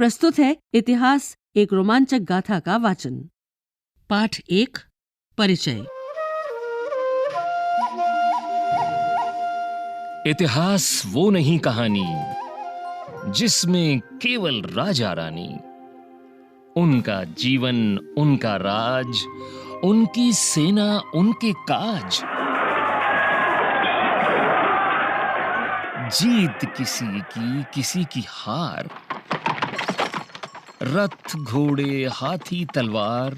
प्रस्तुत है इतिहास एक रोमांचक गाथा का वाचन। पाठ 1 परिचय। इतिहास वो नहीं कहानी जिसमें केवल राजा रानी, उनका जीवन, उनका राज, उनकी सेना, उनके काज। जीत किसी की हार, रथ घोड़े हाथी तलवार,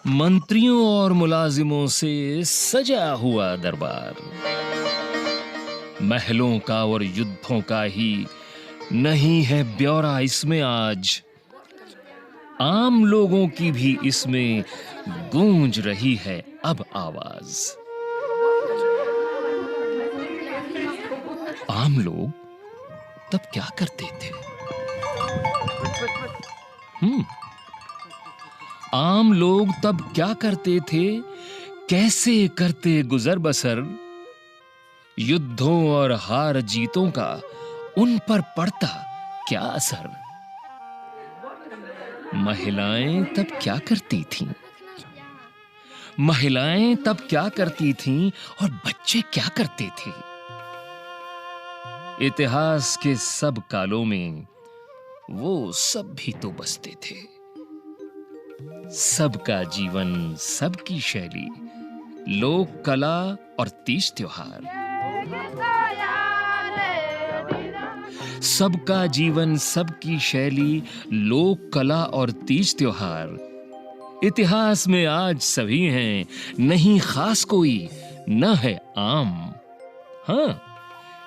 मंत्रियों और मुलाजिमों से सजा हुआ दरबार। महलों का और युद्धों का ही नहीं है ब्यौरा इसमें आज, आम लोगों की भी इसमें गूंज रही है अब आवाज। आम लोग तब क्या करते थे? आम लोग तब क्या करते थे, कैसे करते गुजर बसर? युद्धों और हार जीतों का उन पर पड़ता क्या असर? महिलाएं तब क्या करती थीं? महिलाएं तब क्या करती थीं और बच्चे क्या करते थे? इतिहास के सब कालों में वो सब भी तो बसते थे। सबका जीवन, सबकी शैली, लोक कला और तीज त्योहार। सबका जीवन, सबकी शैली, लोक कला और तीज त्योहार। इतिहास में आज सभी हैं, नहीं खास कोई, न है आम। हाँ,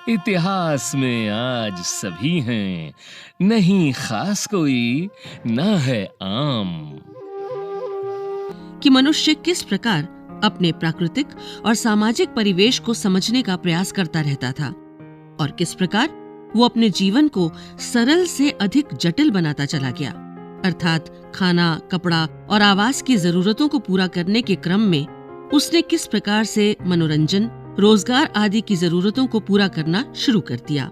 इतिहास में आज सभी हैं, नहीं खास कोई, न है आम। कि मनुष्य किस प्रकार अपने प्राकृतिक और सामाजिक परिवेश को समझने का प्रयास करता रहता था और किस प्रकार वो अपने जीवन को सरल से अधिक जटिल बनाता चला गया, अर्थात खाना, कपड़ा और आवास की जरूरतों को पूरा करने के क्रम में उसने किस प्रकार से मनोरंजन, रोजगार आदि की जरूरतों को पूरा करना शुरू कर दिया।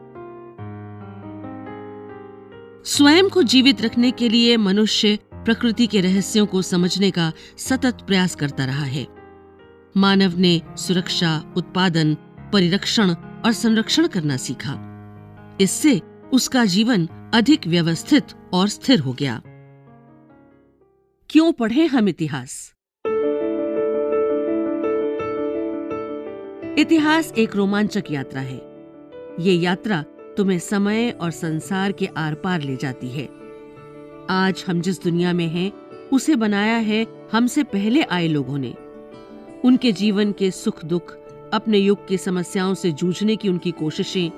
स्वयं को जीवित रखने के लिए मनुष्य प्रकृति के रहस्यों को समझने का सतत प्रयास करता रहा है। मानव ने सुरक्षा, उत्पादन, परिरक्षण और संरक्षण करना सीखा। इससे उसका जीवन अधिक व्यवस्थित और स्थिर हो गया। क्यों पढ़ें हम इतिहास? इतिहास एक रोमांचक यात्रा है। ये यात्रा तुम्हें समय और संसार के आर पार ले जाती है। आज हम जिस दुनिया में हैं, उसे बनाया है हमसे पहले आए लोगों ने। उनके जीवन के सुख दुख, अपने युग की समस्याओं से जूझने की उनकी कोशिशें,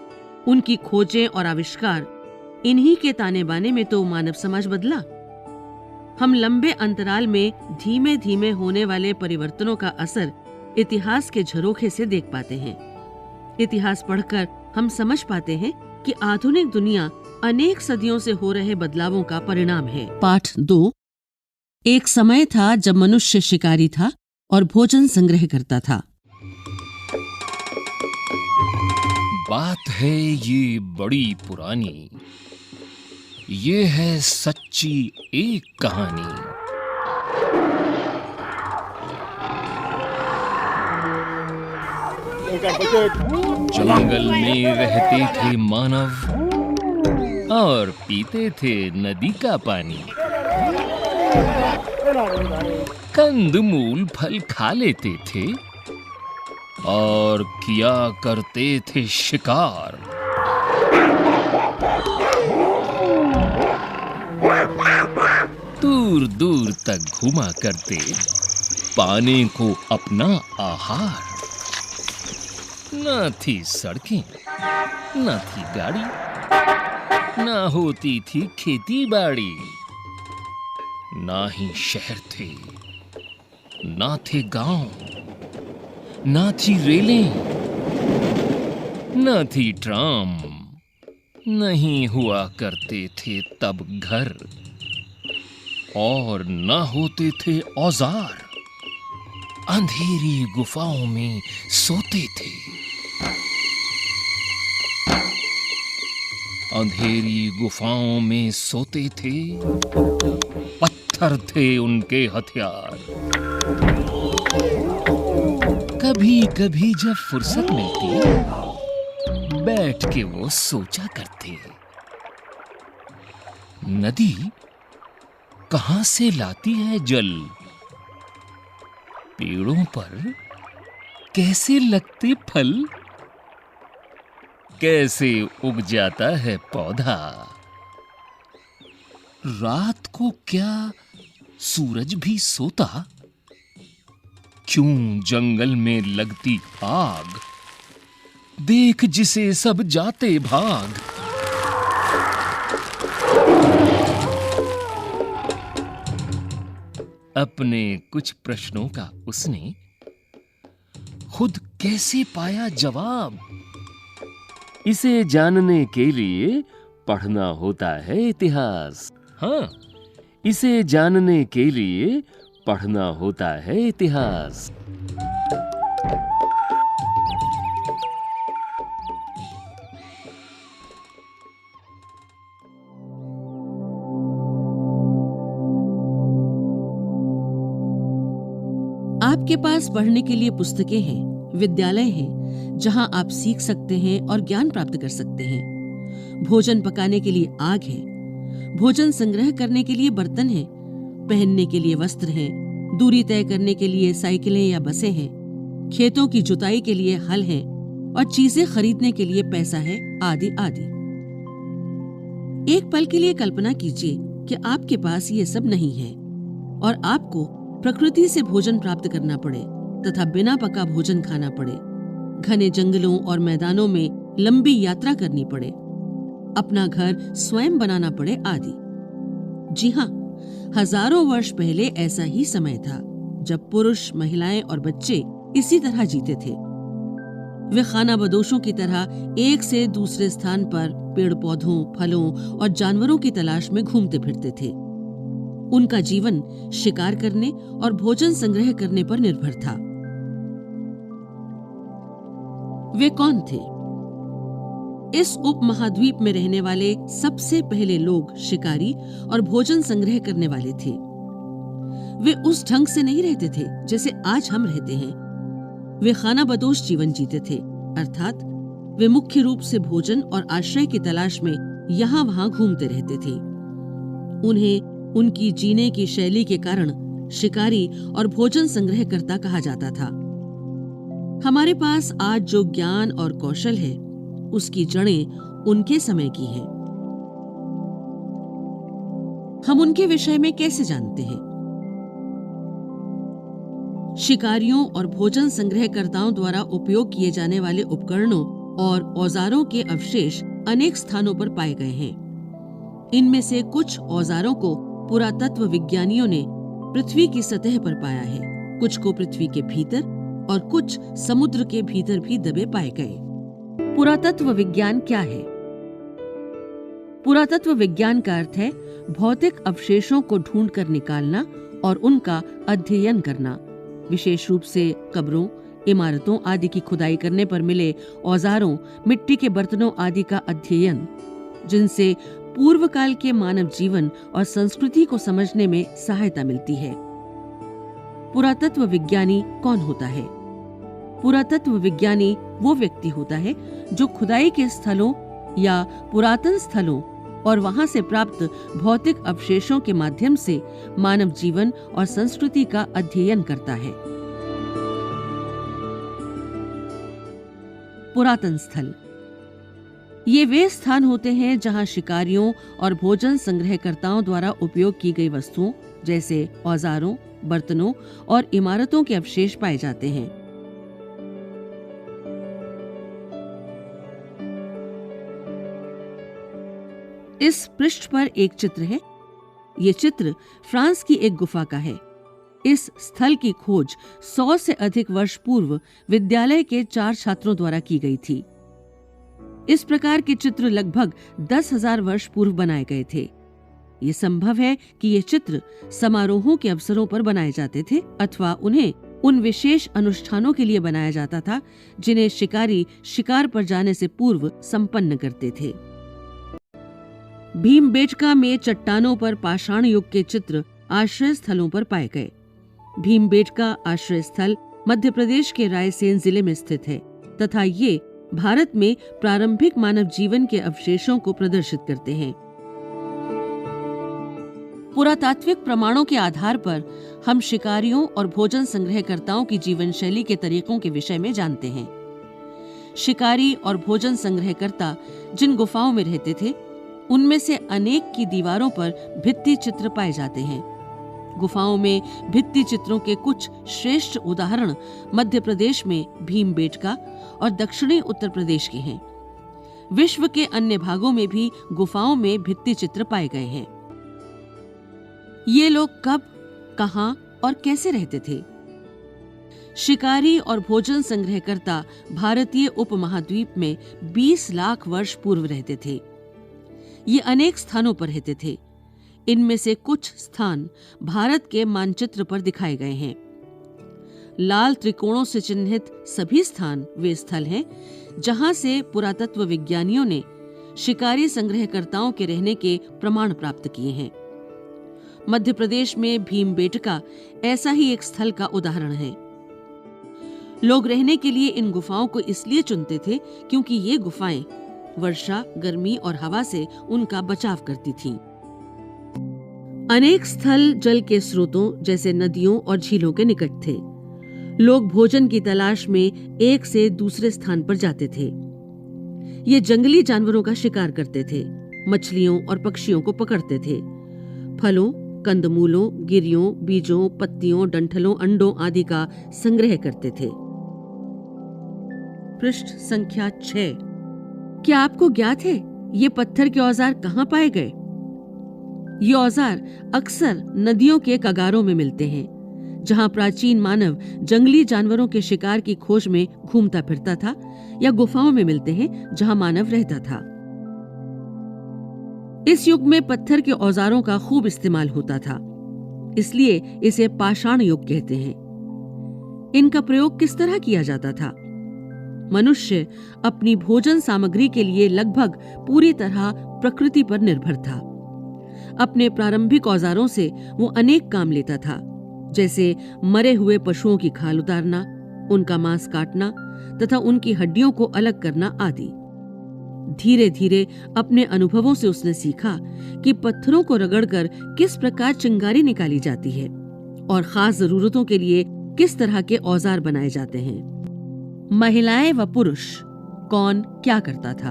उनकी खोजें और आविष्कार, इन्हीं के ताने बाने में तो मानव समाज बदला। हम लंबे अंतराल में धीमे धीमे होने वाले परिवर्तनों का असर इतिहास के झरोखे से देख पाते हैं। इतिहास पढ़कर हम समझ पाते हैं कि आधुनिक दुनिया अनेक सदियों से हो रहे बदलावों का परिणाम है। पाठ 2। एक समय था जब मनुष्य शिकारी था और भोजन संग्रह करता था। बात है ये बड़ी पुरानी, ये है सच्ची एक कहानी। जंगल में रहते थे मानव और पीते थे नदी का पानी। कंदमूल फल खा लेते थे और किया करते थे शिकार। दूर दूर तक घुमा करते, पाने को अपना आहार। न थी सड़कें, न थी गाड़ी, न होती थी खेती बाड़ी, ना ही शहर थे, ना थे गांव, ना थी रेलें, न थी ट्राम, नहीं हुआ करते थे तब घर, और न होते थे औजार। अंधेरी गुफाओं में सोते थे। अंधेरी गुफाओं में सोते थे, पत्थर थे उनके हथियार। कभी कभी जब फुर्सत मिलती, बैठ के वो सोचा करते, नदी कहां से लाती है जल, पेड़ों पर कैसे लगते फल, कैसे उग जाता है पौधा, रात को क्या सूरज भी सोता, क्यों जंगल में लगती आग, देख जिसे सब जाते भाग। अपने कुछ प्रश्नों का उसने खुद कैसे पाया जवाब, इसे जानने के लिए पढ़ना होता है इतिहास। हाँ, इसे जानने के लिए पढ़ना होता है इतिहास। आपके पास पढ़ने के लिए पुस्तकें हैं, विद्यालय हैं, जहां आप सीख सकते हैं और ज्ञान प्राप्त कर सकते हैं। भोजन पकाने के लिए आग है, भोजन संग्रह करने के लिए बर्तन हैं, पहनने के लिए वस्त्र हैं, दूरी तय करने के लिए साइकिलें या बसें हैं, खेतों की जुताई के लिए हल हैं और चीजें खरीदने के लिए पैसा है, आदि आदि। एक पल के लिए कल्पना कीजिए कि आपके पास ये सब नहीं है और आपको प्रकृति से भोजन प्राप्त करना पड़े तथा बिना पका भोजन खाना पड़े, घने जंगलों और मैदानों में लंबी यात्रा करनी पड़े, अपना घर स्वयं बनाना पड़े आदि। जी हाँ, हजारों वर्ष पहले ऐसा ही समय था जब पुरुष, महिलाएं और बच्चे इसी तरह जीते थे। वे खानाबदोशों की तरह एक से दूसरे स्थान पर पेड़ पौधों, फलों और जानवरों की तलाश में घूमते फिरते थे। उनका जीवन शिकार करने और भोजन संग्रह करने पर निर्भर था। वे कौन थे? इस उपमहाद्वीप में रहने वाले सबसे पहले लोग शिकारी और भोजन संग्रह करने वाले थे। वे उस ढंग से नहीं रहते थे जैसे आज हम रहते हैं। वे खानाबदोश जीवन जीते थे, अर्थात वे मुख्य रूप से भोजन और आश्रय की तलाश में यहां वहां घूमते रहते थे। उन्हें उनकी जीने की शैली के कारण शिकारी और भोजन संग्रहकर्ता कहा जाता था। हमारे पास आज जो ज्ञान और कौशल है, उसकी जड़ें उनके समय की हैं। हम उनके विषय में कैसे जानते हैं? शिकारियों और भोजन संग्रहकर्ताओं द्वारा उपयोग किए जाने वाले उपकरणों और औजारों के अवशेष अनेक स्थानों पर पाए गए हैं। इनमें से कुछ औजारों को पुरातत्व विज्ञानियों ने पृथ्वी की सतह पर पाया है, कुछ को पृथ्वी के भीतर और कुछ समुद्र के भीतर भी दबे पाए गए। पुरातत्व विज्ञान क्या है? पुरातत्व विज्ञान का अर्थ है भौतिक अवशेषों को ढूंढकर निकालना और उनका अध्ययन करना, विशेष रूप से कब्रों, इमारतों आदि की खुदाई करने पर मिले औजारों, मिट्टी के बर्तनों आदि का अध्ययन, जिनसे पूर्व काल के मानव जीवन और संस्कृति को समझने में सहायता मिलती है। पुरातत्व विज्ञानी कौन होता है? पुरातत्व विज्ञानी वो व्यक्ति होता है जो खुदाई के स्थलों या पुरातन स्थलों और वहां से प्राप्त भौतिक अवशेषों के माध्यम से मानव जीवन और संस्कृति का अध्ययन करता है। पुरातन स्थल ये वे स्थान होते हैं जहां शिकारियों और भोजन संग्रहकर्ताओं द्वारा उपयोग की गई वस्तुओं जैसे औजारों, बर्तनों और इमारतों के अवशेष पाए जाते हैं। इस पृष्ठ पर एक चित्र है। ये चित्र फ्रांस की एक गुफा का है। इस स्थल की खोज 100 से अधिक वर्ष पूर्व विद्यालय के 4 छात्रों द्वारा की गई थी। इस प्रकार के चित्र लगभग 10,000 वर्ष पूर्व बनाए गए थे। ये संभव है कि ये चित्र समारोहों के अवसरों पर बनाए जाते थे अथवा उन्हें उन विशेष अनुष्ठानों के लिए बनाया जाता था जिन्हें शिकारी शिकार पर जाने से पूर्व संपन्न करते थे। भीमबेटका में चट्टानों पर पाषाण युग के चित्र आश्रय स्थलों पर पाए गए। भीमबेटका आश्रय स्थल मध्य प्रदेश के रायसेन जिले में स्थित है तथा ये भारत में प्रारंभिक मानव जीवन के अवशेषों को प्रदर्शित करते हैं। पुरातात्विक प्रमाणों के आधार पर हम शिकारियों और भोजन संग्रहकर्ताओं की जीवन शैली के तरीकों के विषय में जानते हैं। शिकारी और भोजन संग्रहकर्ता जिन गुफाओं में रहते थे, उनमें से अनेक की दीवारों पर भित्ति चित्र पाए जाते हैं। गुफाओं में भित्ति चित्रों के कुछ श्रेष्ठ उदाहरण मध्य प्रदेश में भीमबेटका और दक्षिणी उत्तर प्रदेश के हैं। विश्व के अन्य भागों में भी गुफाओं में भित्ति चित्र पाए गए हैं। ये लोग कब, कहां और कैसे रहते थे? शिकारी और भोजन संग्रहकर्ता भारतीय उपमहाद्वीप में 20 लाख वर्ष पूर्व रहते थे। ये अनेक स्थानों पर रहते थे। इनमें से कुछ स्थान भारत के मानचित्र पर दिखाए गए हैं। लाल त्रिकोणों से चिन्हित सभी स्थान वे स्थल हैं जहां से पुरातत्व विज्ञानियों ने शिकारी संग्रहकर्ताओं के रहने के प्रमाण प्राप्त किए हैं। मध्य प्रदेश में भीमबेटका ऐसा ही एक स्थल का उदाहरण है। लोग रहने के लिए इन गुफाओं को इसलिए चुनते थे क्योंकि ये गुफाएं वर्षा, गर्मी और हवा से उनका बचाव करती थीं। अनेक स्थल जल के स्रोतों जैसे नदियों और झीलों के निकट थे। लोग भोजन की तलाश में एक से दूसरे स्थान पर जाते थे। ये जंगली जानवरों का शिकार करते थे, मछलियों और पक्षियों को पकड़ते थे, फलों, कंदमूलों, गिरियों, बीजों, पत्तियों, डंठलों, अंडों आदि का संग्रह करते थे। पृष्ठ संख्या 6। क्या आपको ज्ञात है ये पत्थर के औजार कहाँ पाए गए? ये औजार अक्सर नदियों के कगारों में मिलते हैं, जहां प्राचीन मानव जंगली जानवरों के शिकार की खोज में घूमता फिरता था, या गुफाओं में मिलते हैं जहां मानव रहता था। इस युग में पत्थर के औजारों का खूब इस्तेमाल होता था, इसलिए इसे पाषाण युग कहते हैं। इनका प्रयोग किस तरह किया जाता था? मनुष्य अपनी भोजन सामग्री के लिए लगभग पूरी तरह प्रकृति पर निर्भर था। अपने प्रारंभिक औजारों से वो अनेक काम लेता था, जैसे मरे हुए पशुओं की खाल उतारना, उनका मांस काटना तथा उनकी हड्डियों को अलग करना आदि। धीरे धीरे अपने अनुभवों से उसने सीखा कि पत्थरों को रगड़कर किस प्रकार चिंगारी निकाली जाती है और खास जरूरतों के लिए किस तरह के औजार बनाए जाते हैं। महिलाएं व पुरुष कौन क्या करता था?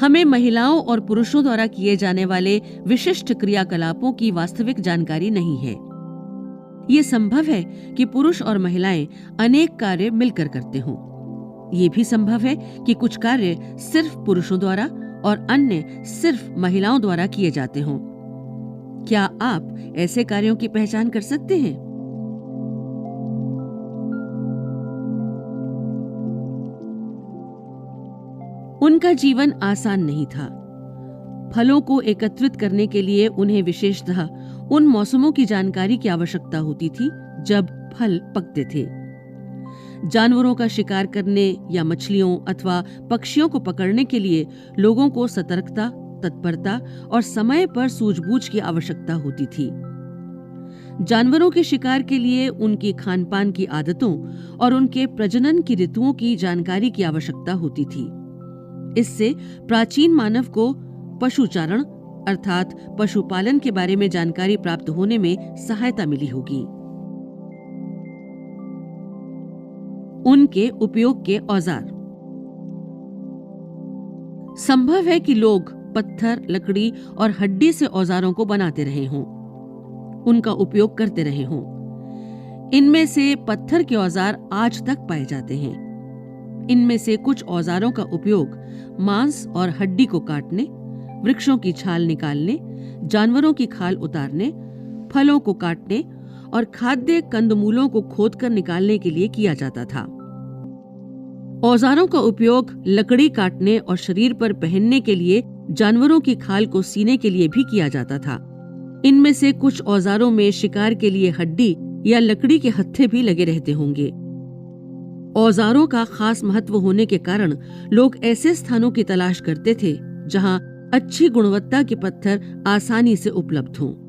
हमें महिलाओं और पुरुषों द्वारा किए जाने वाले विशिष्ट क्रियाकलापों की वास्तविक जानकारी नहीं है। ये संभव है कि पुरुष और महिलाएं अनेक कार्य मिलकर करते हों। ये भी संभव है कि कुछ कार्य सिर्फ पुरुषों द्वारा और अन्य सिर्फ महिलाओं द्वारा किए जाते हों। क्या आप ऐसे कार्यों की पहचान कर सकते हैं? उनका जीवन आसान नहीं था। फलों को एकत्रित करने के लिए उन्हें विशेषतः उन मौसमों की जानकारी की आवश्यकता होती थी जब फल पकते थे। जानवरों का शिकार करने या मछलियों अथवा पक्षियों को पकड़ने के लिए लोगों को सतर्कता, तत्परता और समय पर सूझबूझ की आवश्यकता होती थी। जानवरों के शिकार के लिए उनकी खानपान की आदतों और उनके प्रजनन की ऋतुओं की जानकारी की आवश्यकता होती थी। इससे प्राचीन मानव को पशुचारण अर्थात पशुपालन के बारे में जानकारी प्राप्त होने में सहायता मिली होगी। उनके उपयोग के औजार। संभव है कि लोग पत्थर, लकड़ी और हड्डी से औजारों को बनाते रहे हों, उनका उपयोग करते रहे हों। इनमें से पत्थर के औजार आज तक पाए जाते हैं। इनमें से कुछ औजारों का उपयोग मांस और हड्डी को काटने, वृक्षों की छाल निकालने, जानवरों की खाल उतारने, फलों को काटने और खाद्य कंदमूलों को खोदकर निकालने के लिए किया जाता था। औजारों का उपयोग लकड़ी काटने और शरीर पर पहनने के लिए जानवरों की खाल को सीने के लिए भी किया जाता था। इनमें से कुछ औजारों में शिकार के लिए हड्डी या लकड़ी के हत्थे भी लगे रहते होंगे। औजारों का खास महत्व होने के कारण लोग ऐसे स्थानों की तलाश करते थे जहां अच्छी गुणवत्ता के पत्थर आसानी से उपलब्ध हों।